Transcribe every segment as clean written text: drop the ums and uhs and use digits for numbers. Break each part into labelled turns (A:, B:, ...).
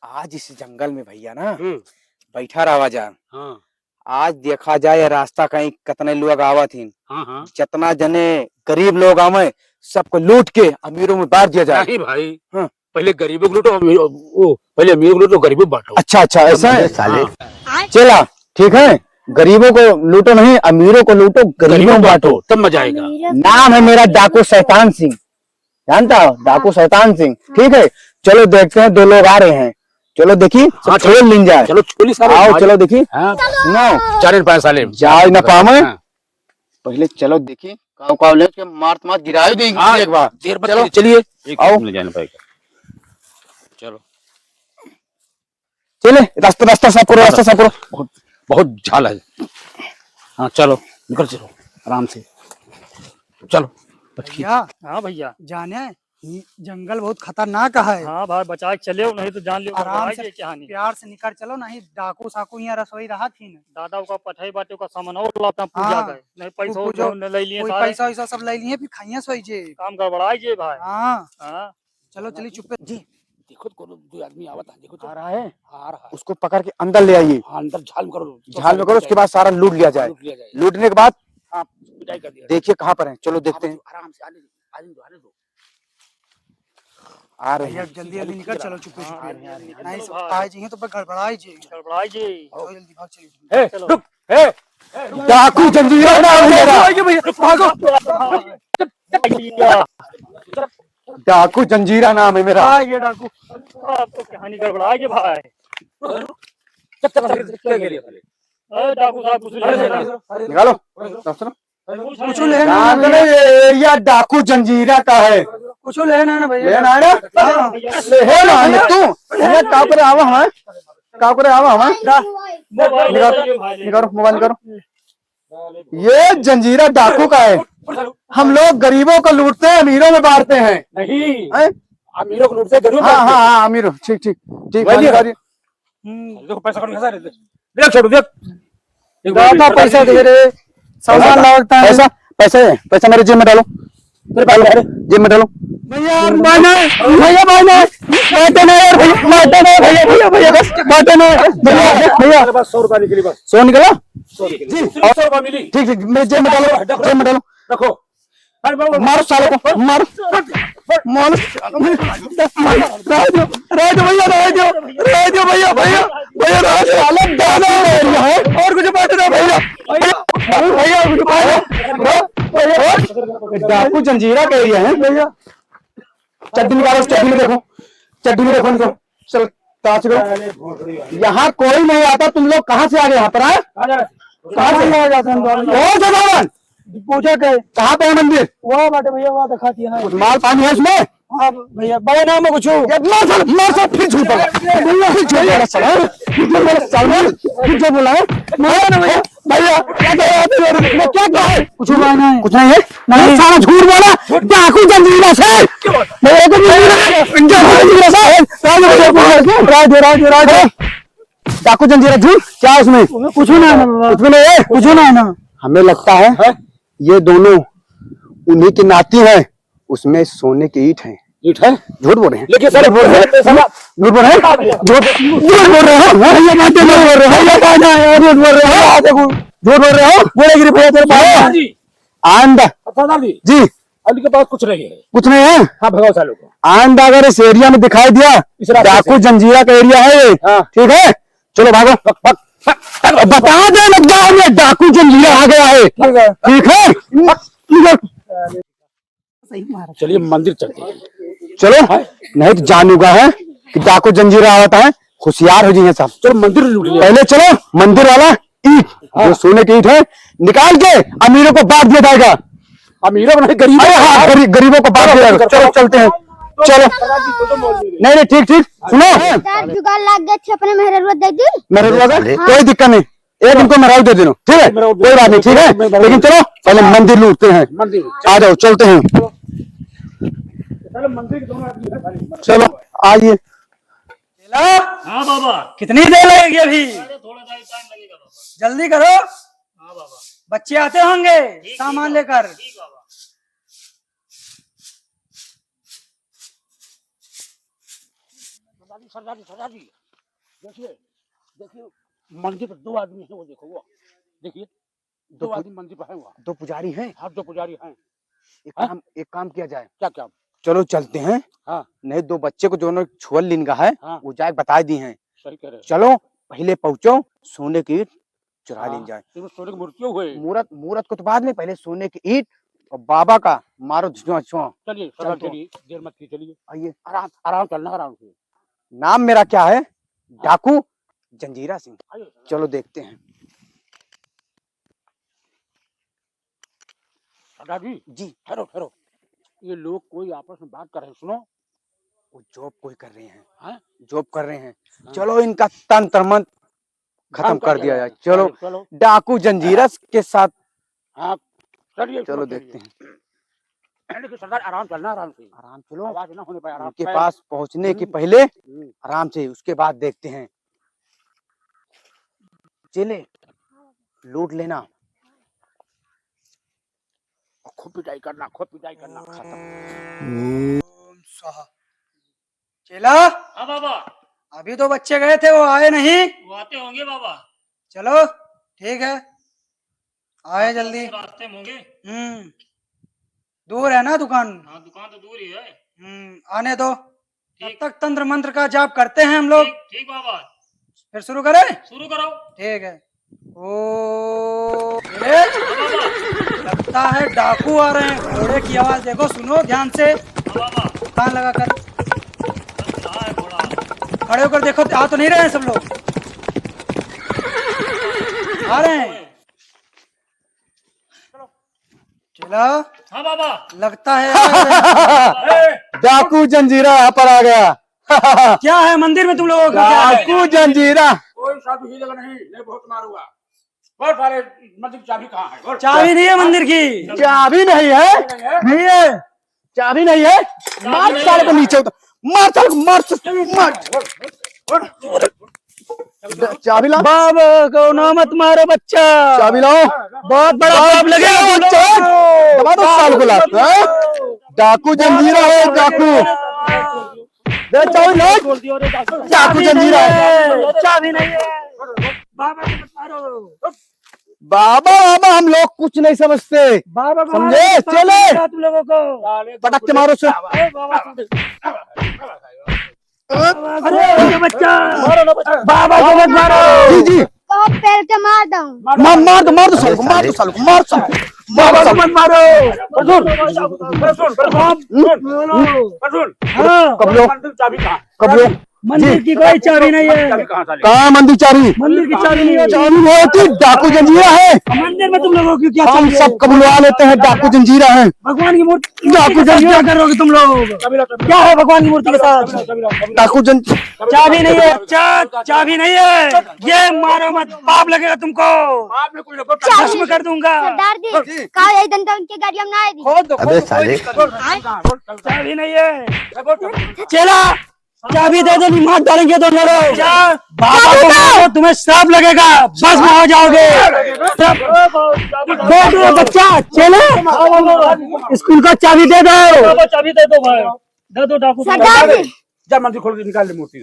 A: आज इस जंगल में भैया ना बैठा रहा जा।
B: हाँ
A: आज देखा जाए रास्ता कहीं कितने लोग आवत ही।
B: हाँ हाँ
A: जितना जने गरीब लोग आवे सबको लूट के अमीरों में बांट दिया जाए।
B: नहीं भाई।
A: हाँ।
B: पहले गरीबों को लूटो, पहले अमीरों को लूटो, गरीबों को बांटो।
A: अच्छा अच्छा ऐसा है
B: साले।
A: चला ठीक है, गरीबों को लूटो नहीं, अमीरों को लूटो, गरीबों को बांटो,
B: तब मजा आएगा।
A: नाम है मेरा डाकू शैतान सिंह, जानता हो डाकू शैतान सिंह। ठीक है चलो देखते हैं, दो लोग आ रहे हैं, चलो देखी
B: हाँ,
A: छोड़ लिन जाए।
B: चलो छोली सारे
A: आओ चलो देखी।
B: हाँ।
A: सुनो
B: चार पाँच साले
A: जाओ न पावे।
B: हाँ।
A: पहले चलो देखी काव काव ले के मारत मार गिराए देंगे।
B: हाँ,
A: एक बार
B: देर मत
A: चलो
B: चलिए
A: आओ
B: जाने पाएगा। चलो
A: चले रास्ता रास्ता साफ करो, रास्ता साफ करो।
B: बहुत बहुत झाल है। हाँ चलो निकल चलो आराम से चलो।
C: भैया
D: हाँ भैया।
C: जाने ये जंगल बहुत खतरनाक है।
D: हाँ भाई बचा के चले हो, नहीं तो जान लियो
C: आराम से
D: कहानी।
C: प्यार से निकल चलो, नहीं डाकू साकू यहाँ रसोई रहा थी न।
D: दादा का पठाई बाटे का सामान और लाता पूजा
C: हाँ।
D: गए, नहीं पैसा
C: पूजो,
D: उठो ले लिए
C: कोई
D: सारे।
C: पैसा वैसा सब ले लिए, फिर खाइए सोई जे।
D: काम गड़बड़ाई जे भाई।
C: हाँ
D: हाँ
C: चलो चली चुप
B: जी देखो कौन दो आदमी आवत है, देखो तो
A: आ रहा है,
B: आ रहा है।
A: उसको पकड़ के अंदर ले आइए।
B: हाँ, अंदर झाल में करो,
A: झाल में करो, उसके बाद सारा लूट लिया जाए।
B: लूट लिया जाए।
A: लूटने के बाद
B: हाँ पिटाई कर दिया।
A: देखिए कहाँ पर है, चलो देखते हैं।
B: आराम से आने दो।
A: आ रहे
C: भैया
A: हैं।
C: जल्दी जल्दी निकल चलो चुपे
D: हाँ,
C: चुपे।
D: निकल
C: नहीं
D: चलो
C: सब
D: भाई।
C: आए जी तो गड़बड़ाई जी।
D: गड़बड़ाई जे।
C: चलो जल्दी भाग चलिए।
A: ए,
D: चलो।
A: रुक, ए, डाकू जंजीरा नाम है मेरा। डाकू जंजीरा नाम है मेरा।
D: ये डाकू आपको कहानी गड़बड़ाई जे भाई। डाकू साहब कुछ ले लेना।
A: निकालो सुनो,
C: कुछ लेना
A: नाम है ये एरिया डाकू जंजीरा का है।
C: कुछ लेना ना भैया।
A: लेना है ना,
C: हाँ।
A: ले ना है तू ये का पर आवा है, का पर आवा है।
D: मोबाइल ले
A: निकालो
D: लियो भाई, ले
A: निकालो मोबाइल निकालो। ये जंजीरा डाकू का है। हम लोग गरीबों को लूटते हैं, अमीरों में बांटते हैं।
B: नहीं
A: हैं?
B: अमीरों को लूटते, गरीबों को
A: हाँ
B: बांटते।
A: हाँ हाँ अमीरों, ठीक ठीक ठीक।
B: वही है।
A: बाजी।
B: देखो पैसा कौन खसा देख छोड़ देख।
C: दादा पैसा दे रहे, सामान लगता है।
A: पैसा पैसा है, पैसा मेरे जेब में डालो,
B: तेरे पास है?
A: जेब में डालो।
C: भैया बाना भैया बाना बाटे ना यार, भैया बाटे ना भैया भैया भैया बाटे ना भैया भैया।
B: मेरे पास 100 रुपया निकली बस।
A: 100 निकला,
B: 100 निकली। 100 रुपया मिली।
A: ठीक ठीक मेरे जेब में डालो, जेब में डालो।
B: रखो।
A: मारो साले को, मारो मारो रह दो भैया, रह दो भैया भैया भैया रह दो। साले दादा एरिया है और कुछ बात ना भैया भैया कुछ बात। डाकू जंजीरा का एरिया है भैया। चड्डी निकालो, चड्डी में देखो, चड्डी में देखो इनको। चल ताश करो, यहाँ कोई नहीं आता, तुम लोग कहाँ से आ गए यहाँ पर? आए कहाँ से आ जाते हैं?
C: पूछा के
A: कहाँ पे है मंदिर?
C: वहाँ बाटे भैया, वहाँ दिखाती है।
A: कुछ माल पानी है इसमें?
C: हाँ भैया बड़ा नाम है कुछ।
A: मार साल फिर झूठ बोला, फिर झूठ बोला साला, फिर जो बोला है भैया भैया क्या कहा है?
C: कुछ बाना है,
A: कुछ नहीं है, नहीं सारा झूठ बोला। डाकू जंजीरा से भैया डाकू जंजीरा झूठ क्या है उसमें?
C: कुछ ना
A: कुछ भी नहीं है,
C: कुछ ना ना।
A: हमें लगता है ये दोनों उन्हीं की नाती हैं, उसमें सोने की ईंट है।
B: ईंट है?
A: झूठ बोल रहे हैं,
B: लेकिन सारे बोल रहे हैं।
A: झूठ बोल रहे हैं, झूठ बोल रहे हो भैया, बातें नहीं बोल रहे हो भैया, झूठ बोल रहे हो, देखो झूठ बोल रहे हो। बोलेगी भैया तेरे पास
B: जी
A: आंदा
B: सरदार जी,
A: जी
B: अली के पास कुछ नहीं है।
A: कुछ नहीं है।
B: हाँ भगाओ सालों को।
A: आंदा अगर इस एरिया में दिखाई दिया,
B: इस रास्ते
A: डाकू जंजीरा का एरिया है ये।
B: हाँ।
A: ठीक है चलो भागो, बता दे लग जाओ ये डाकू जंजीरा आ गया है। ठीक है
B: चलिए मंदिर चलते हैं।
A: चलो, नहीं तो जानूगा है कि डाकू जंजीरा आता है, होशियार हो जाइए साहब।
B: चलो मंदिर लूट लिया।
A: पहले चलो मंदिर वाला ईंट जो सोने की ईंट है निकाल के अमीरों को बांट दिया जाएगा।
B: अमीरों को नहीं, गरीबों
A: अरे हाँ गरीबों को बांट दिया जाएगा। चलो चलते हैं, चलो नहीं नहीं ठीक ठीक। सुनो
E: जुगाड़ लग गया छपने में हेरवा दे दी।
A: मेरे कोई दिक्कत नहीं, एक दिन को मेरा दे देना, ठीक है कोई बात नहीं, ठीक है। लेकिन चलो पहले मंदिर लूटते हैं,
B: मंदिर
A: आ जाओ चलते हैं।
B: मंदिर के दोनों आदमी हैं।
A: चलो आइए।
D: हाँ बाबा।
C: कितनी देर लगेगी अभी?
D: थोड़ा टाइम लगेगा बाबा।
C: जल्दी करो,
D: हाँ बाबा।
C: बच्चे आते होंगे सामान लेकर।
D: ठीक बाबा।
B: सरदार जी देखिए देखिए मंदिर पर 2 आदमी हैं, वो देखो वो देखिए 2 आदमी मंदिर पर हैं वहाँ।
A: 2 पुजारी हैं।
B: हाँ 2 पुजारी हैं।
A: एक काम किया जाए।
B: क्या क्या?
A: चलो चलते हैं।
B: हाँ
A: नहीं 2 बच्चे को जो छुअल लिंगा है
B: हाँ
A: वो जाए बता दी हैं।
B: सही कह रहे हैं।
A: चलो पहले पहुंचो, सोने की ईट चुरा ली जाए।
B: तो सोने की मूर्तियाँ हुए।
A: मूरत को तो बाद में, पहले सोने की ईट और बाबा का मारो धुआं।
B: चलिए सरदार
A: चलते
B: चलिए, देर मत कीजिए, चलिए
A: आइए।
B: आराम आराम चलना, आराम से।
A: नाम मेरा क्या है? डाकू जंजीरा सिंह।
B: आइए
A: चलो देखते हैं।
B: सरदार जी ठहरो, ये लोग कोई आपस में बात कर रहे हैं, सुनो।
A: वो जॉब कोई कर रहे हैं।
B: हाँ?
A: जॉब कर रहे हैं।
B: हाँ।
A: चलो इनका तंत्र मंत्र खत्म कर दिया जाए। चलो
B: चलो
A: डाकू जंजीरा के साथ।
B: हाँ चलिए
A: चलो देखते हैं।
B: देखिए सरदार आराम चलना, आराम से,
A: आराम चलो।
B: आवाज ना होने पाए, आराम
A: उनके
B: से।
A: पास पहुंचने के पहले
B: हम्म।
A: आराम से, उसके बाद देखते हैं। चले लूट लेना,
B: खूब पिटाई करना।
A: खत्म।
C: ओम स्वाहा। चेला,
D: हाँ बाबा,
C: अभी तो बच्चे गए थे, वो आए नहीं।
D: वो आते होंगे बाबा।
C: चलो ठीक है, आए जल्दी।
D: रास्ते में होंगे।
C: दूर है ना दुकान।
D: हाँ दुकान तो दूर ही है।
C: आने दो। तब
D: ठीक।
C: तक तंत्र मंत्र का जाप करते हैं हम लोग।
D: ठीक बाबा,
C: फिर शुरू करें।
D: शुरू करो।
C: ठीक है। ओ
D: बाबा।
C: लगता है डाकू आ रहे हैं। घोड़े की आवाज देखो, सुनो ध्यान से,
D: हाँ बाबा,
C: कान लगा कर।
D: कहाँ है घोड़ा?
C: खड़े होकर देखो, आ तो नहीं रहे हैं सब लोग? आ रहे हैं। चला,
D: हाँ बाबा।
C: लगता है
A: डाकू जंजीरा यहाँ पर आ गया।
C: क्या है मंदिर में तुम लोगों का? क्या है?
A: डाकू जंजीरा।
B: कोई साधु ही लगा नहीं, मैं बहुत मारूंगा। बहुत सारे मंदिर की चाबी कहाँ है?
C: चाबी नहीं है मंदिर की।
A: चाबी नहीं है? नहीं है चाबी नहीं है। मार साले को नीचे उतर, मार साले को, मार। चाबी लाओ।
C: बाबा को ना मत मारो बच्चा।
A: चाबी लाओ।
C: बहुत बड़ा पाप लगेगा।
A: दबा दो साल को लात। डाकू जंजीरा है, डाकू। दे चाबी लो। डाकू जंजीरा है।
C: चाबी नहीं है। बाबा को मत मारो।
A: बाबा हम लोग कुछ नहीं समझते।
C: बाबा को
A: समझे?
C: मारो, पाप
A: चले।
C: लगेगा तुम लोगों को।
A: पटक के मारो से।
C: अरे बच्चा, बाबा को मत मारो।
A: जी जी,
E: कहो पैर के मार दूं।
A: मार दो साल को, मार दो साल को, मार साल को।
C: बाबा को मत मारो।
A: कब लो,
B: चाबी कहाँ?
A: कब लो।
C: मंदिर की कोई चाबी नहीं है।
B: कहाँ साले?
A: कहाँ मंदिर चाबी?
C: मंदिर की चाबी नहीं है।
A: चाबी वो होती डाकू जंजीरा है।
C: मंदिर में तुम लोगों की क्या
A: हम
C: चाहिए?
A: सब कबुलवा लेते हैं, डाकू जंजीरा है।
C: भगवान की मूर्ति
A: डाकू
C: क्या
A: जंजीरा।
C: करोगे तुम लोग? क्या है भगवान की मूर्ति के साथ?
A: डाकू जंज
C: चाबी नहीं है। चाबी नहीं है। ये मारो मत, पाप लगेगा तुमको। भस्म कर दूंगा।
E: सरदार जी कहा यही दंता उनके गाड़ियों में आए दी।
A: अबे साले,
C: चाबी नहीं है। चला, चाबी दे दो, नहीं मार डालेंगे दोनों लोग। बाबा को मारो, तुम्हें श्राप लगेगा, भस्म हो जाओगे। दे दो बच्चा, चले स्कूल का चाबी दे दो।
D: चाबी दे दो भाई, दे दो डाकू।
E: सरदार जी
B: जा मंदिर खोल के निकाल ले मूर्ति।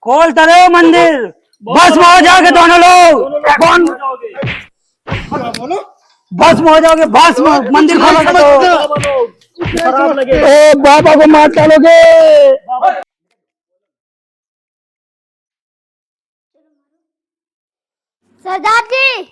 C: खोल दो मंदिर, भस्म हो जाओगे दोनों लोग। कौन भस्म हो जाओगे? भस्म, मंदिर खोलोगे तो
D: खराब लगे।
C: ओ बाबा को मार डालोगे।
E: सरदार जी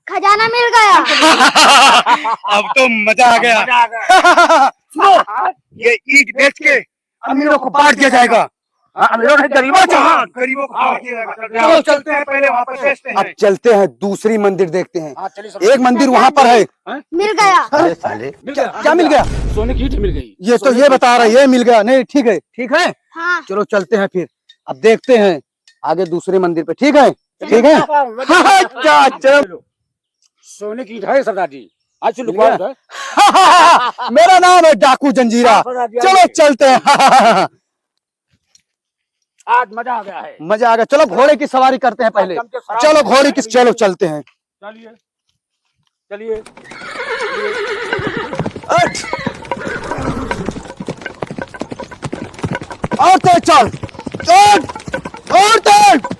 E: खजाना मिल गया।
A: अब तो मजा आ गया। ये ईट बेच के अमीरों को बांट दिया जाएगा।
B: अमीरों ने गरीबों गरीबों को बांट दिया जाएगा।
A: चलो चलते हैं, पहले वहाँ पर बेचते हैं। अब चलते हैं, दूसरी मंदिर देखते हैं।
B: हाँ, चलिए सब।
A: एक मंदिर वहाँ पर है।
E: मिल गया।
A: अरे साले, क्या मिल गया?
B: सोने की ईंट मिल गई।
A: ये तो ये बता रहा है, ये मिल गया। नहीं ठीक है, ठीक है।
E: हाँ
A: चलो चलते हैं फिर। अब देखते हैं आगे दूसरे मंदिर पे। ठीक है, ठीक है। अच्छा चलो।
B: सोने की ईंट है सरदार जी, आज से
A: मिल
B: लुकवा
A: गया?
B: दो।
A: मेरा नाम है डाकू जंजीरा। चलो चलते हैं।
B: आज मजा आ गया है।
A: मजा आ गया। चलो घोड़े की सवारी करते हैं पहले। चलो घोड़े की, चलो चलते हैं।
B: चलिए चलिए।
A: और तेज चल, और तेज।